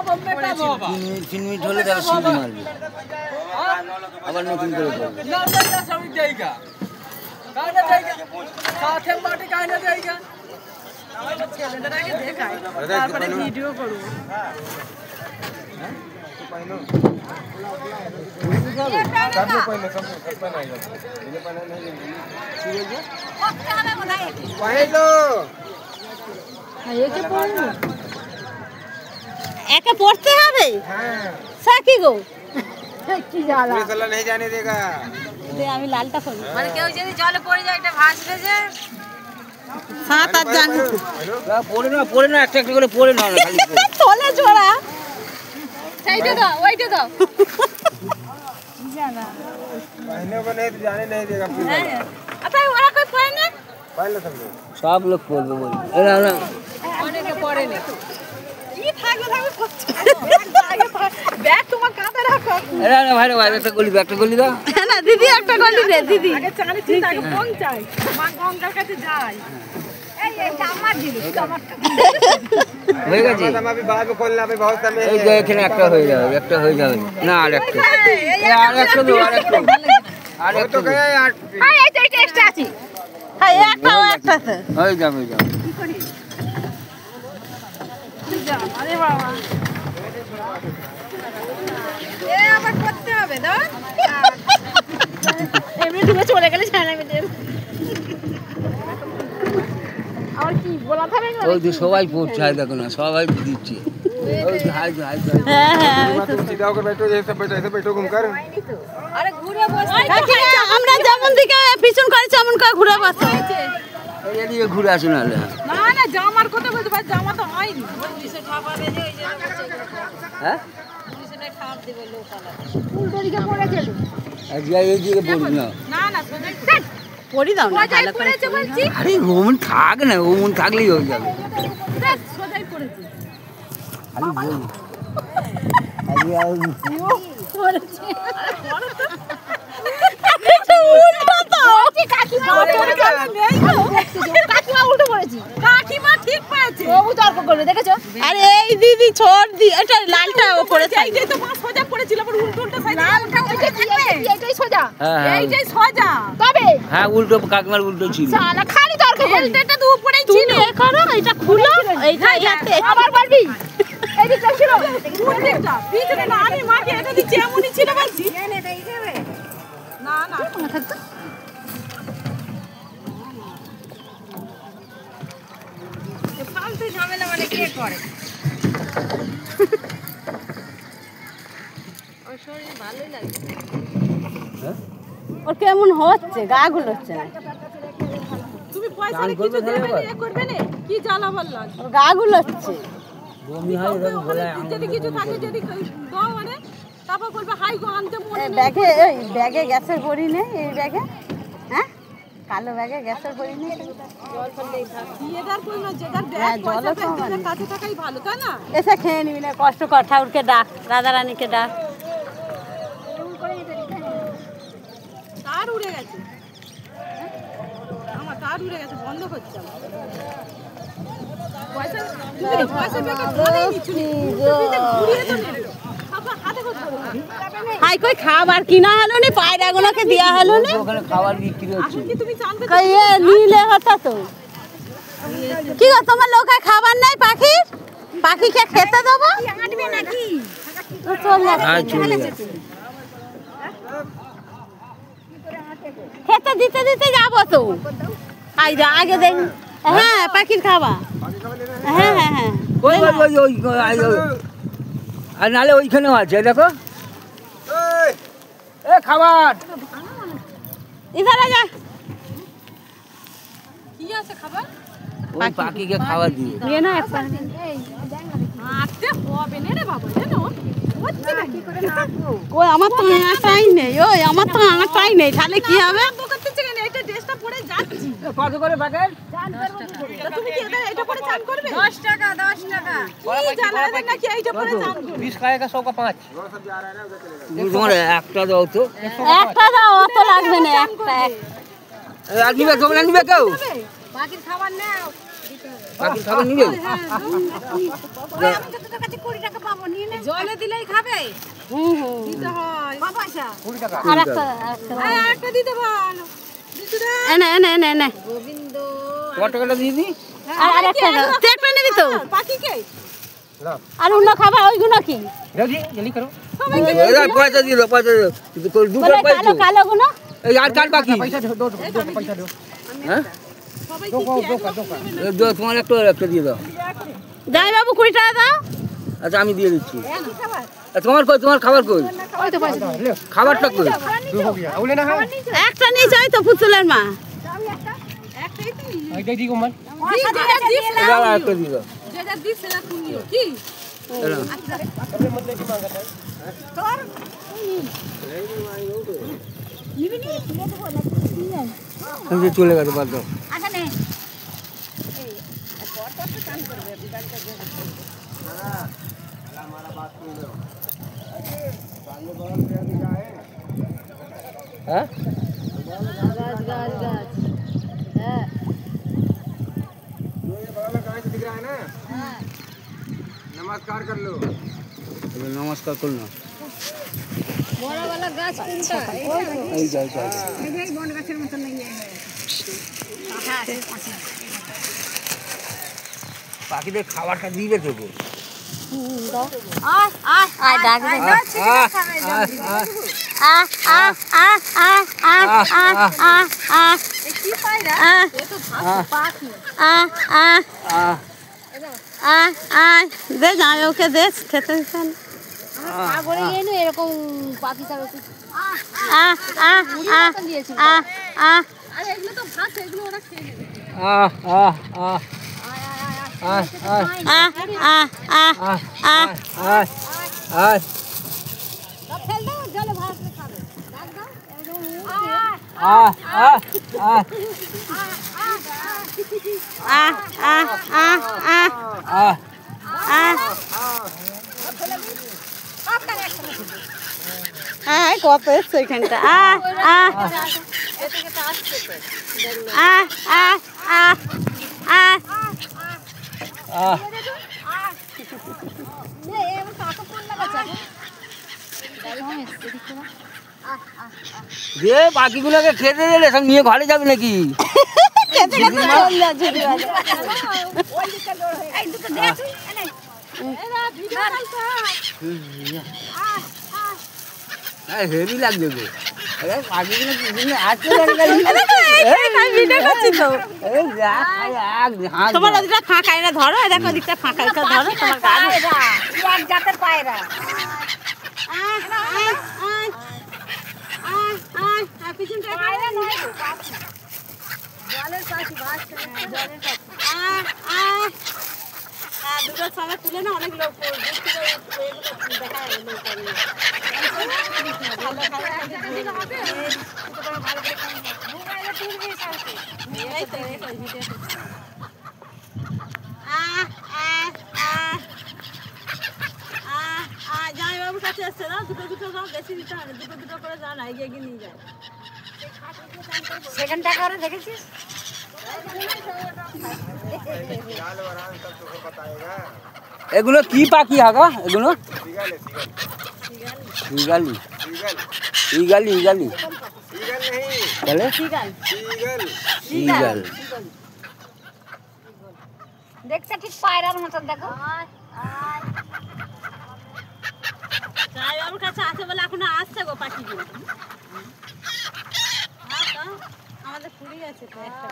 3 minute হলে তারা city মারবে আবার নতুন করে করবে ভিডিও করবো একে পড়তে হবে সাকি গো কি জ্বালা नहीं जाने देगा আমি লালটা করি মানে কেউ যদি জলে পড়ে যায় এটা ভাসবে যে 7-8 জানি পড়ে না একটা একটা করে পড়ে না খালি তলে জোড়া সেইটা দাও ওইটা দাও জানা पहने को नहीं जाने नहीं देगा আচ্ছা ওরা কই পড়ে না पहले सब लोग সব লোক পড়বে বল এরা না অনেকে পড়ে না কি থাকবে ব্যাগ তোমার কাঁধে রাখো এরা না ভাই ভাই একটা গলি দাও না দিদি একটা গলি দে দিদি আগে চালি চিন্তা আগে পৌঁছাই মা গঙ্গার কাছে যাই এই আমার জিনিস আমারটা হয়ে গেছে हम अभी बाद में खोलना अभी बहुत समय এই যে এখানে একটা হয়ে যাবে না আর একটা দাও আর वो तो गया यार হ্যাঁ এইটা এক্সট্রা আছে হ্যাঁ একটাও একটা আছে হয়ে যাবে আরে বাবা এ আবার করতে হবে দাও এমনি ডুবে চলে গেলে ছাড়া মেটে আর কি বলা থাকবে না ওই যে সবাই পড়ছে দেখো না সবাই দিচ্ছে ওই যে হাই হ্যাঁ হ্যাঁ तुम सीधा होकर बैठो जैसे बैठो ऐसे बैठो घूमकर আরে ঘুরে বসে আমরা যেমন দিকে পিছন করেছি এমন করে ঘুরে বসে এদিকে ঘুরে আসুন নাহলে না না জামার কথা বলতে পারি জামা তো হয়নি ওই দিশে ঠাপা বেজে ওই যে হ্যাঁ দিশে ঠাপ দিবে লোকালা উল্টো দিকে পড়েছে আজকে এইদিকে পড়বি না না না সোজাই পড়ি দাও না ভালো করে পড়েছে বলছি আরে ওমন থাক না ওমন থাকলেই হয়ে যাবে সোজাই পড়েছে খালি বল আজকে আর পড়েছে উল্টো তো কাকিমা উল্টো পড়েছি কাকিমা ঠিক পড়েছে বাবু তর্ক করবে দেখেছো আরে এই দিদি ছোট দি এটা লালটা ও পড়েছে এইটাই তো মা সোজা পড়েছিল আবার উল্টো উল্টো সাইডে লালটা ওইটা থাকবে এইটাই সোজা এইটাই সোজা তবে হ্যাঁ উল্টো কাকমার উল্টো ছিল শালা খালি তর্ক করবে এটা তো উপরেই তুমি ছিল এ করো এটা খুলো এইটা ইয়াতে আবার বলবি এইদিকটা ছিল উল্টোটা পিছনে না আমি মাকে এটা দিচ্ছি এমনই ছিল বলছি না না ফালতু ঝামেলা মানে কে করে ওর শরীর ভালোই লাগে ওর কেমন হচ্ছে গা গুলোচ্ছে না তুমি পয়সা কিছু দেবে না এ করবে না কি জ্বালা বললাম ওর গা গুলোচ্ছে বমি হয় এরকম গলায় যদি কিছু থাকে যদি দাও মানে তারপর বলবে হাই গো আনতে মনে নেই ব্যাগে এই ব্যাগে গ্যাসের ভরি নেই এই ব্যাগে হ্যাঁ কালো ব্যাগে গ্যাসের ভরি নেই জল ফেললেই থাকে এদার কই না যেদার হ্যাঁ, ব্যাগ পয়সা জলও তো পেতে কাছে থাকাই ভালো তাই না এসে খেয়ে নিবি না কষ্ট কর ঠাকুরকে ডাক রাধা রানীকে ডাক তার উড়ে গেছে আমার তার উড়ে গেছে বন্ধ করছে পয়সা পয়সা পেকে ধরে নিচ্ছি ঘুরিয়ে তো নিল আবার হাতে করে হাই কই খাবার কিনা হলো নি পায়রাগুলোকে দেয়া হলো নি ওখানে খাবার বিক্রি হচ্ছে কি তুমি জানবে কই এ নিলে হতো তো কি গো তোমার লোকে খাবার নাই পাখির পাখিকে খেতে দেবো আনবে নাকি তো চল যা হ্যাঁ চলে যাবে খেতে দিতে দিতে যাবো তো আই যা আগে দেখ হ্যাঁ পাখির খাবার হ্যাঁ হ্যাঁ হ্যাঁ ওই আর নালে ওইখানেও আছে দেখো এ খাবার ইধারে যা কি আছে খাবার ওই পাখিকে খাবার দিয়ে নিয়ে না একটা আটতে হবে না রে বাবা জানো হচ্ছে না কি করে নাচবো ওই আমার তো আটাই নেই ওই আমার তো আটাই নেই তাহলে কি হবে দোকান থেকে কেন এটা ড্রেসটা পরে যাচ্ছি কত করে প্যাকেট তুমি কি এটা পরে চান করবে 10 টাকা 10 টাকা কি জানা না নাকি এইটা পরে চান করবে 20 খাएगा 100 का 5 তোমার একটা দাও তো একটা দাও অত লাগবে না একটা আর নিবে তোমরা নিবে কেউ বাকির খাবার নাও বাকি খাবার নিবে আমি তো তোর কাছে 20 টাকা পাবো নি জলে দিলেই খাবে হুম হুম দিতে হয় পয়সা 20 টাকা আর একটা একটা দিতে বল দিদুরা এনে এনে এনে এনে গোবিন্দ কত টাকাটা দিয়ে দিই আর একটা তুই একটা নিবি তো পাখি কে না আর অন্য খাবা ওইগুলো কি জলদি জলদি করো পয়সা দিয়ে দাও পয়সা দিয়ে দাও দুটো বলে পাইছো কালো কালো গুলো এই আর কার বাকি পয়সা দো পয়সা দো হ্যাঁ সবাই এই দাও, তোমার একটা দিয়ে দাও যাই বাবু 20 টাকা দাও আচ্ছা আমি দিয়ে দিচ্ছি তোমার কই তোমার খাবার কই ওই তো পয়সা খাবারটা কই दो हो गया और लेना है একটা নিয়ে যাই তো পুতুলের মা একটাই তো एक दी को मन এটা আর একটা দিয়ে দাও যেটা দিস সেটা তুমিও কি এটা। এই যে চলে গেছে বাদ দাও হ্যাঁ दिख रहा है ना नमस्कार कर लो এবার নমস্কার করলাম বড় वाला গাছ কোনটা এই যাই যাই এই বন গাছের মত নেই পাখিদের খাবারটা দিবে তো গো আয় ডাক দে কি পায়রা এ তো পাখি দে যাই ওকে দে খেতে দিচ্ছেন সাগরে এনে এরকম পাখি ছাড়া আরে এগুলো তো ভাত এগুলো ওরা খেয়ে নেবে ফেল দাও জলে ভাত খাবে ডাক দাও কত এসছে এখানটা যে বাকিগুলোকে খেতে দিলে সব নিয়ে ঘরে যাবে নাকি হেভি লাগবে গো পাখিগুলো তোমার ওদিকটা ফাঁকা এটা ধরো দেখো ওদিকটা ফাঁকা এটা ধরো তোমার গাড়ি এক জাতের পায়রা পিছনটা পায়রা নয় তো পাখি জলের পাখি ভাত জলের পাখি দুটো সময় তুলে না অনেক লোক দেখা জামাইবাবুর কাছে এসছে না দুটো দুটো দাও বেশি দিতে হবে দুটো দুটো করে যাও না এগিয়ে এগিয়ে নিয়ে যায় সেকেন্ড টাকা করে দেখেছিস এগুলো কি পাখি হাগা এগুলো ইগালি ইগালি ইগালি তাহলে ইগাল দেখতে ঠিক পায়রার মতন দেখো জামাইবাবুর কাছে আছে বলে এখনো আসছে গো পাখিগুলো আমাদের ফুরিয়ে আছে তো একটা